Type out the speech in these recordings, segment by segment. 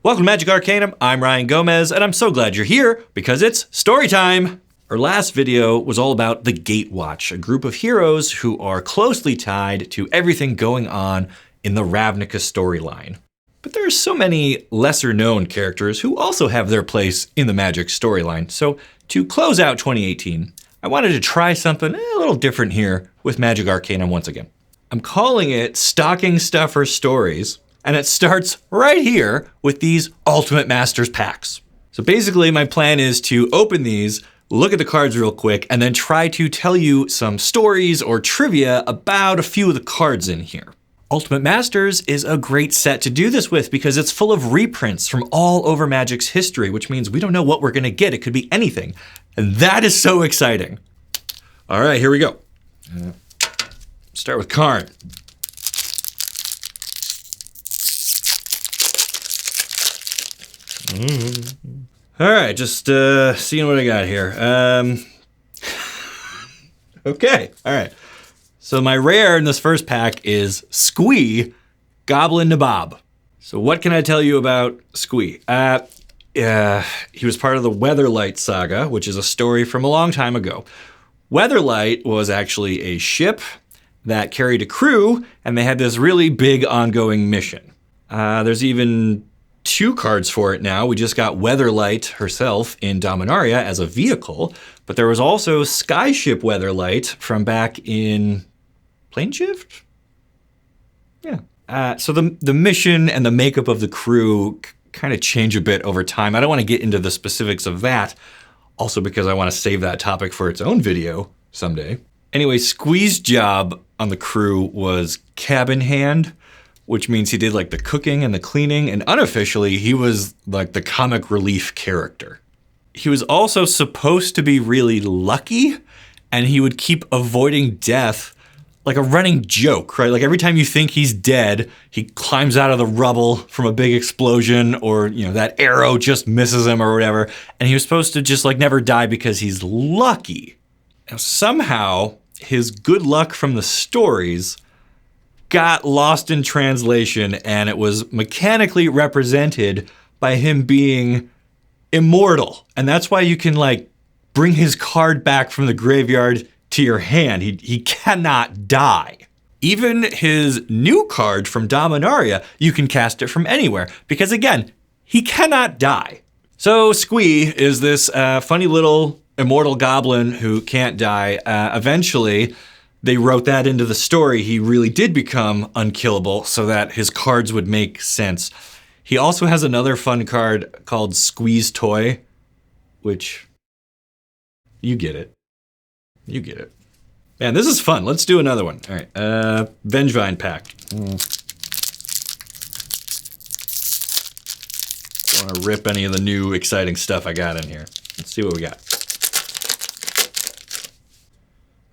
Welcome to Magic Arcanum. I'm Ryan Gomez, and I'm so glad you're here because it's story time. Our last video was all about the Gatewatch, a group of heroes who are closely tied to everything going on in the Ravnica storyline. But there are so many lesser known characters who also have their place in the Magic storyline. So to close out 2018, I wanted to try something a little different here with Magic Arcanum once again. I'm calling it Stocking Stuffer Stories. And it starts right here with these Ultimate Masters packs. So basically my plan is to open these, look at the cards real quick, and then try to tell you some stories or trivia about a few of the cards in here. Ultimate Masters is a great set to do this with because it's full of reprints from all over Magic's history, which means we don't know what we're gonna get. It could be anything. And that is so exciting. All right, here we go. Start with Karn. All right, just seeing what I got here. Okay, all right. So my rare in this first pack is Squee, Goblin Nabob. So what can I tell you about Squee? He was part of the Weatherlight saga, which is a story from a long time ago. Weatherlight was actually a ship that carried a crew, and they had this really big ongoing mission. There's even 2 cards for it now. We just got Weatherlight herself in Dominaria as a vehicle, but there was also Skyship Weatherlight from back in Planeshift? Yeah. So the mission and the makeup of the crew kind of change a bit over time. I don't want to get into the specifics of that, also because I want to save that topic for its own video someday. Anyway, Squee's job on the crew was cabin hand, which means he did like the cooking and the cleaning, and unofficially, he was like the comic relief character. He was also supposed to be really lucky, and he would keep avoiding death like a running joke, right? Like every time you think he's dead, he climbs out of the rubble from a big explosion, or that arrow just misses him or whatever, and he was supposed to just like never die because he's lucky. Now somehow, his good luck from the stories got lost in translation, and it was mechanically represented by him being immortal. And that's why you can like bring his card back from the graveyard to your hand. He cannot die. Even his new card from Dominaria, you can cast it from anywhere because again, he cannot die. So Squee is this funny little immortal goblin who can't die. Eventually, they wrote that into the story. He really did become unkillable so that his cards would make sense. He also has another fun card called Squeeze Toy, which you get it. You get it. Man, this is fun. Let's do another one. All right, Vengevine pack. Don't want to rip any of the new exciting stuff I got in here. Let's see what we got.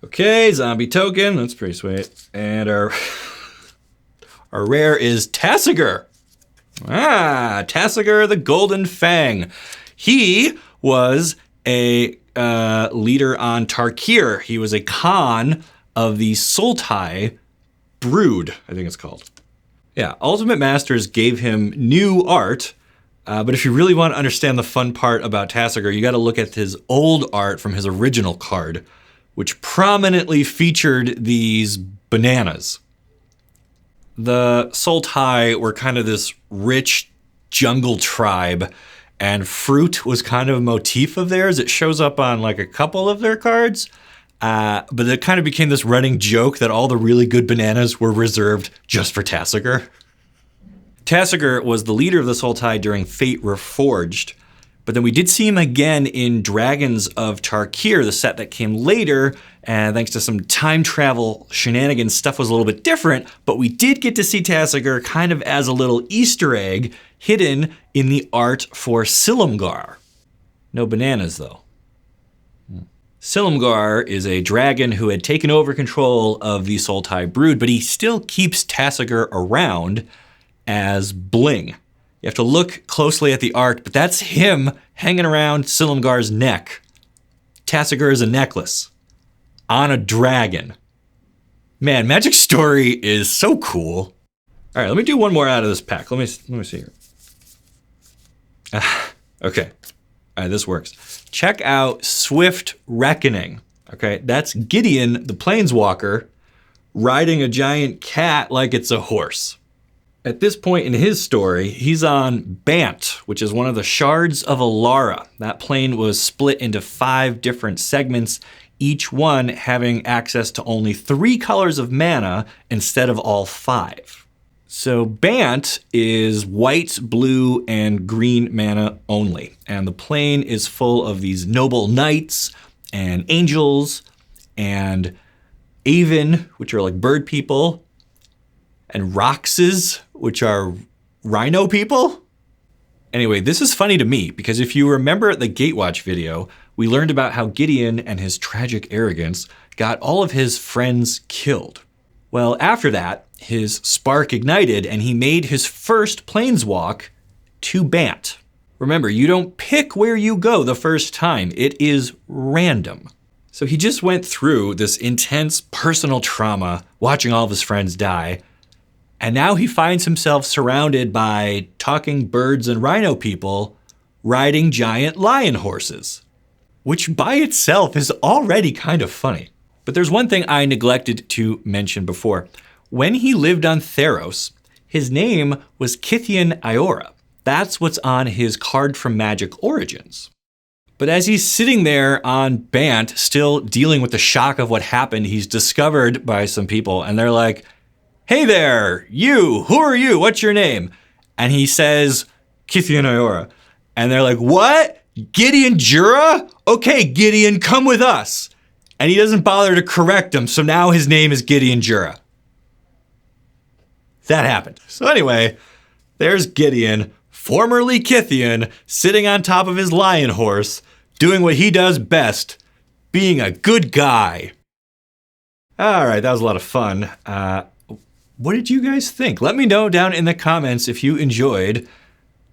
Okay, zombie token, that's pretty sweet. And our rare is Sagar. Sagar the Golden Fang. He was a leader on Tarkir. He was a Khan of the Sultai Brood, I think it's called. Yeah, Ultimate Masters gave him new art, but if you really want to understand the fun part about Sagar, you got to look at his old art from his original card, which prominently featured these bananas. The Sultai were kind of this rich jungle tribe, and fruit was kind of a motif of theirs. It shows up on like a couple of their cards, but it kind of became this running joke that all the really good bananas were reserved just for Sagar. Sagar was the leader of the Sultai during Fate Reforged, but then we did see him again in Dragons of Tarkir, the set that came later, and thanks to some time travel shenanigans, stuff was a little bit different, but we did get to see Sagar kind of as a little Easter egg hidden in the art for Silumgar. No bananas, though. Silumgar is a dragon who had taken over control of the Sultai Brood, but he still keeps Sagar around as bling. You have to look closely at the art, but that's him hanging around Silumgar's neck. Sagar is a necklace on a dragon. Man, Magic Story is so cool. All right, let me do one more out of this pack. Let me see here. Okay, all right, this works. Check out Swift Reckoning. Okay, that's Gideon, the Planeswalker, riding a giant cat like it's a horse. At this point in his story, he's on Bant, which is one of the shards of Alara. That plane was split into 5 different segments, each one having access to only 3 colors of mana instead of all 5. So Bant is white, blue, and green mana only. And the plane is full of these noble knights and angels and Aven, which are like bird people, and Roxes, which are rhino people. Anyway, this is funny to me because if you remember the Gatewatch video, we learned about how Gideon and his tragic arrogance got all of his friends killed. Well, after that, his spark ignited and he made his first planeswalk to Bant. Remember, you don't pick where you go the first time. It is random. So he just went through this intense personal trauma, watching all of his friends die, and now he finds himself surrounded by talking birds and rhino people riding giant lion horses, which by itself is already kind of funny. But there's one thing I neglected to mention before. When he lived on Theros, his name was Kithian Iora. That's what's on his card from Magic Origins. But as he's sitting there on Bant, still dealing with the shock of what happened, he's discovered by some people and they're like, "Hey there, you, who are you? What's your name?" And he says, "Kithian Iora." And they're like, "What? Gideon Jura? Okay, Gideon, come with us." And he doesn't bother to correct him, so now his name is Gideon Jura. That happened. So anyway, there's Gideon, formerly Kithian, sitting on top of his lion horse, doing what he does best, being a good guy. All right, that was a lot of fun. What did you guys think? Let me know down in the comments if you enjoyed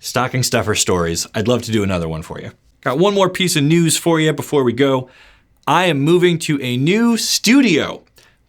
Stocking Stuffer Stories. I'd love to do another one for you. Got one more piece of news for you before we go. I am moving to a new studio,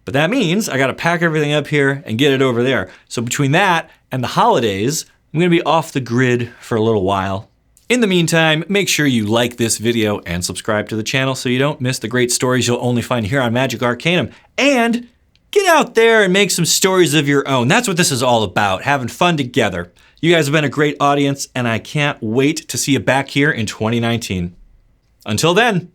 but that means I gotta pack everything up here and get it over there. So between that and the holidays, I'm gonna be off the grid for a little while. In the meantime, make sure you like this video and subscribe to the channel so you don't miss the great stories you'll only find here on Magic Arcanum. And get out there and make some stories of your own. That's what this is all about, having fun together. You guys have been a great audience, and I can't wait to see you back here in 2019. Until then.